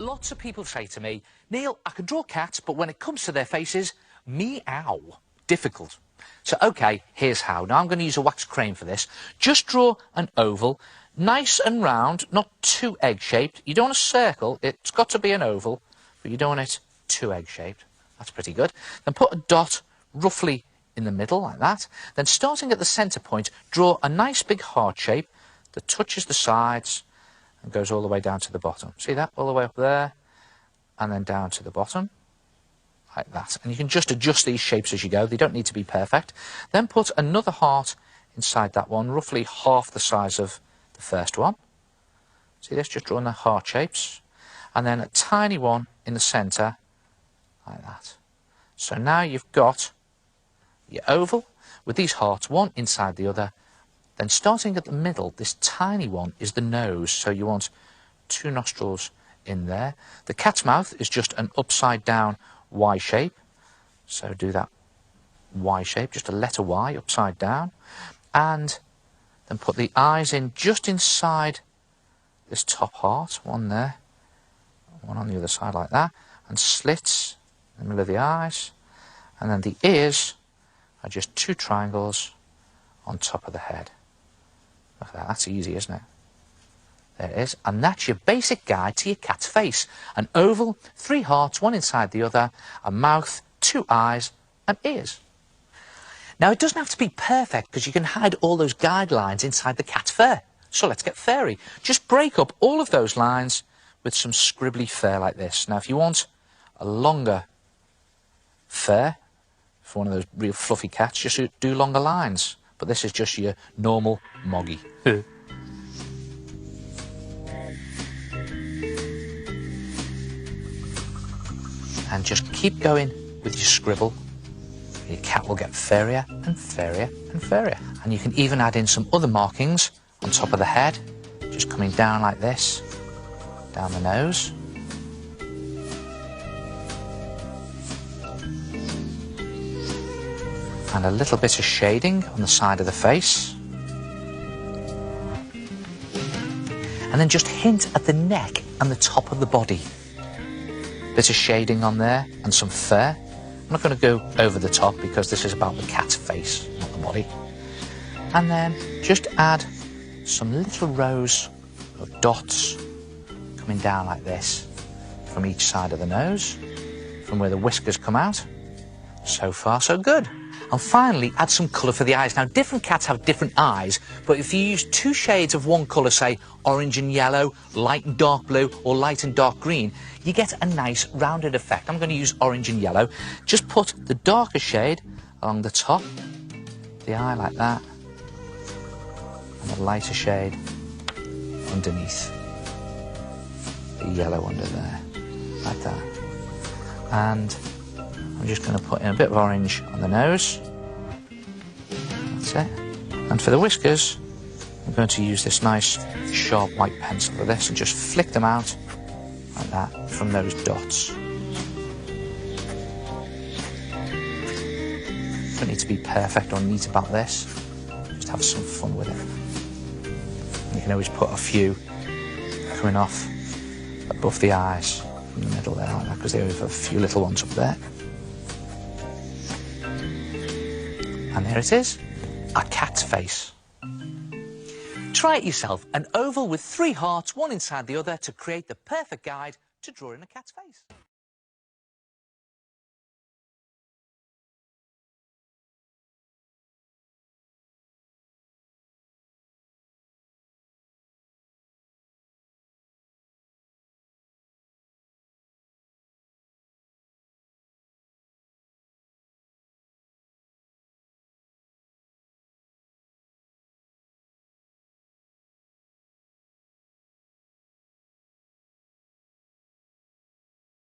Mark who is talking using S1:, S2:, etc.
S1: Lots of people say to me, Neil, I can draw cats, but when it comes to their faces, meow. Difficult. So, OK, here's how. Now, I'm going to use a wax crayon for this. Just draw an oval, nice and round, not too egg-shaped. You don't want a circle. It's got to be an oval, but you don't want it too egg-shaped. That's pretty good. Then put a dot roughly in the middle, like that. Then, starting at the centre point, draw a nice big heart shape that touches the sides and goes all the way down to the bottom. See that? All the way up there, and then down to the bottom, like that. And you can just adjust these shapes as you go. They don't need to be perfect. Then put another heart inside that one, roughly half the size of the first one. See this? Just drawing the heart shapes. And then a tiny one in the centre, like that. So now you've got your oval with these hearts, one inside the other. Then starting at the middle, this tiny one is the nose, so you want two nostrils in there. The cat's mouth is just an upside-down Y shape, so do that Y shape, just a letter Y upside down. And then put the eyes in just inside this top heart, one there, one on the other side like that, and slits in the middle of the eyes. And then the ears are just two triangles on top of the head. Look at that, that's easy, isn't it? There it is, and that's your basic guide to your cat's face. An oval, three hearts, one inside the other, a mouth, two eyes, and ears. Now, it doesn't have to be perfect, because you can hide all those guidelines inside the cat's fur. So let's get furry. Just break up all of those lines with some scribbly fur like this. Now, if you want a longer fur, for one of those real fluffy cats, just do longer lines. But this is just your normal moggy. And just keep going with your scribble. Your cat will get furrier and furrier and furrier. And you can even add in some other markings on top of the head, just coming down like this, down the nose. And a little bit of shading on the side of the face. And then just hint at the neck and the top of the body. Bit of shading on there and some fur. I'm not going to go over the top because this is about the cat's face, not the body. And then just add some little rows of dots coming down like this from each side of the nose, from where the whiskers come out. So far, so good. And finally, add some colour for the eyes. Now, different cats have different eyes, but if you use two shades of one colour, say orange and yellow, light and dark blue, or light and dark green, you get a nice rounded effect. I'm going to use orange and yellow. Just put the darker shade along the top, the eye like that, and the lighter shade underneath, the yellow under there, like that. And I'm just going to put in a bit of orange on the nose. That's it. And for the whiskers, I'm going to use this nice sharp white pencil for this and just flick them out like that from those dots. Don't need to be perfect or neat about this. Just have some fun with it. And you can always put a few coming off above the eyes in the middle there like that, because there are a few little ones up there. And there it is, a cat's face. Try it yourself, an oval with three hearts, one inside the other, to create the perfect guide to drawing a cat's face.